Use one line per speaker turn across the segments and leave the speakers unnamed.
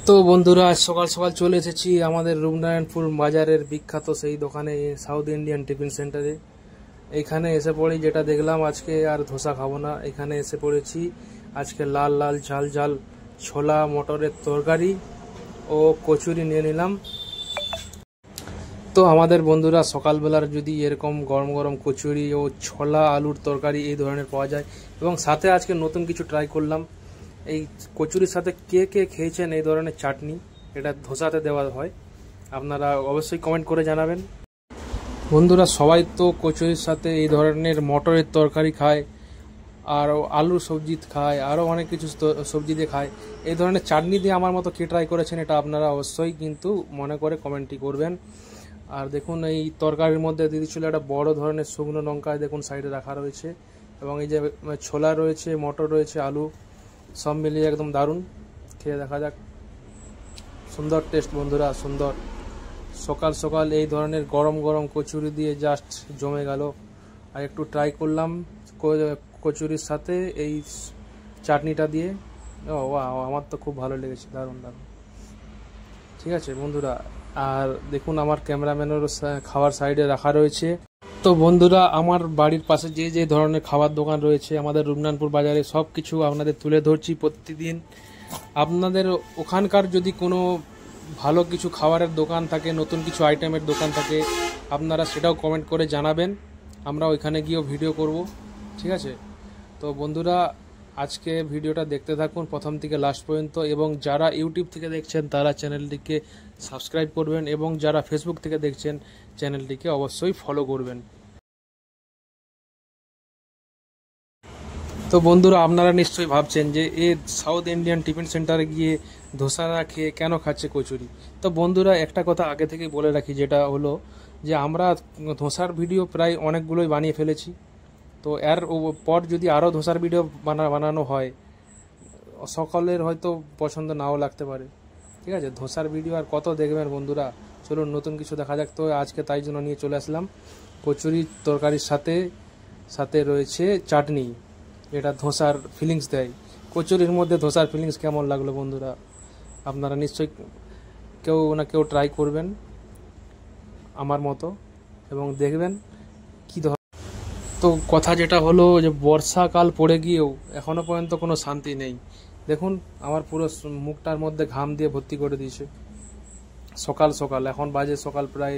তো বন্ধুরা আজ সকাল সকাল চলে এসেছি আমাদের রূপনারায়ণপুর বাজারের বিখ্যাত সেই দোকানে সাউথ ইন্ডিয়ান টিফিন সেন্টারে। এখানে এসে পড়ি, যেটা দেখলাম আজকে আর ধোসা খাবো না, এখানে এসে পড়েছি আজকে লাল লাল ঝাল ঝাল ছোলা মটরের তরকারি ও কচুরি নিয়ে নিলাম। তো আমাদের বন্ধুরা সকালবেলার যদি এরকম গরম গরম কচুরি ও ছোলা আলুর তরকারি এই ধরনের পাওয়া যায়, এবং সাথে আজকে নতুন কিছু ট্রাই করলাম, এই কচুরির সাথে কে কে খেয়েছেন এই ধরনের চাটনি, এটা ধোসাতে দেওয়া হয়, আপনারা অবশ্যই কমেন্ট করে জানাবেন। বন্ধুরা সবাই তো কচুরির সাথে এই ধরনের মটরের তরকারি খায়, আর আলুর সবজি খায়, আরও অনেক কিছু সবজি দিয়ে খায়। এই ধরনের চাটনি দিয়ে আমার মতো কে ট্রাই করেছেন এটা আপনারা অবশ্যই কিন্তু মনে করে কমেন্টটি করবেন। আর দেখুন এই তরকারির মধ্যে দিয়ে দিচ্ছিল একটা বড় ধরনের শুকনো লঙ্কা, দেখুন সাইডে রাখা রয়েছে, এবং এই যে ছোলা রয়েছে, মটর রয়েছে, আলু, সব মিলিয়ে একদম দারুণ। খেয়ে দেখা যাক। সুন্দর টেস্ট বন্ধুরা, সুন্দর। সকাল সকাল এই ধরনের গরম গরম কচুরি দিয়ে জাস্ট জমে গেল। আর একটু ট্রাই করলাম কচুরির সাথে এই চাটনিটা দিয়ে, আমার তো খুব ভালো লেগেছে, দারুণ দারুণ। ঠিক আছে বন্ধুরা, আর দেখুন আমার ক্যামেরাম্যানেরও খাবার সাইডে রাখা রয়েছে। তো বন্ধুরা আমার বাড়ির পাশে যে যে ধরনের খাবার দোকান রয়েছে আমাদের রূপনারায়ণপুর বাজারে, সব কিছু আপনাদের তুলে ধরছি প্রতিদিন। আপনাদের ওখানকার যদি কোনো ভালো কিছু খাবারের দোকান থাকে, নতুন কিছু আইটেমের দোকান থাকে, আপনারা সেটাও কমেন্ট করে জানাবেন, আমরা ওইখানে গিয়েও ভিডিও করব। ঠিক আছে, তো বন্ধুরা আজকে ভিডিওটা দেখতে থাকুন প্রথম থেকে লাস্ট পর্যন্ত, এবং যারা ইউটিউব থেকে দেখছেন তারা চ্যানেলটিকে সাবস্ক্রাইব করবেন, এবং যারা ফেসবুক থেকে দেখছেন চ্যানেলটিকে অবশ্যই ফলো করবেন। তো বন্ধুরা আপনারা নিশ্চয়ই ভাবছেন যে এ সাউথ ইন্ডিয়ান টিফিন সেন্টারে গিয়ে ধোসা না খেয়ে কেন খাচ্ছে কচুরি। তো বন্ধুরা একটা কথা আগে থেকে বলে রাখি, যেটা হলো যে আমরা ধোসার ভিডিও প্রায় অনেকগুলোই বানিয়ে ফেলেছি। তো এর পর যদি আরও ধোসার ভিডিও বানানো হয়, সকলের হয়তো পছন্দ নাও লাগতে পারে। ঠিক আছে, ধোসার ভিডিও আর কত দেখবেন বন্ধুরা, চলুন নতুন কিছু দেখা যাক। তো আজকে তাই জন্য নিয়ে চলে আসলাম কচুরি তরকারির সাথে সাথে রয়েছে চাটনি, এটা ধোসার ফিলিংস দেয়। কচুরির মধ্যে ধোসার ফিলিংস কেমন লাগলো বন্ধুরা, আপনারা নিশ্চয়ই কেউ না কেউ ট্রাই করবেন আমার মতো, এবং দেখবেন কি ধর। তো কথা যেটা হলো যে বর্ষাকাল পড়ে গিয়েও এখনো পর্যন্ত কোনো শান্তি নেই। দেখুন আমার পুরো মুখটার মধ্যে ঘাম দিয়ে ভর্তি করে দিয়েছে। সকাল সকাল, এখন বাজে সকাল প্রায়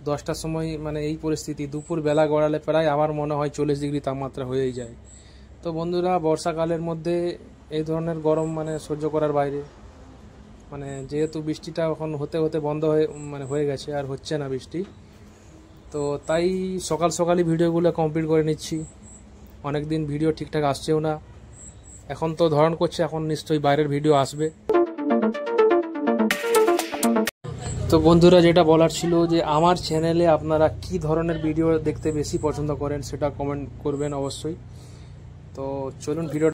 10টার সময়, মানে এই পরিস্থিতি দুপুর বেলা গড়ালে প্রায় আমার মনে হয় 40 ডিগ্রি তাপমাত্রা হয়েই যায়। তো বন্ধুরা বর্ষাকালের মধ্যে এই ধরনের গরম মানে সহ্য করার বাইরে, মানে যেহেতু বৃষ্টিটা এখন হতে হতে বন্ধ হয়ে গেছে, আর হচ্ছে না বৃষ্টি, তো তাই সকাল সকালই ভিডিওগুলো কমপ্লিট করে নিচ্ছি। অনেক দিন ভিডিও ঠিকঠাক আসছেও না, এখন তো ধরন করছে, এখন নিশ্চয়ই বাইরের ভিডিও আসবে। তো বন্ধুরা যেটা বলার ছিল যে আমার চ্যানেলে আপনারা কি ধরনের ভিডিও দেখতে বেশি পছন্দ করেন সেটা কমেন্ট করবেন অবশ্যই। তো চলুন ভিডিও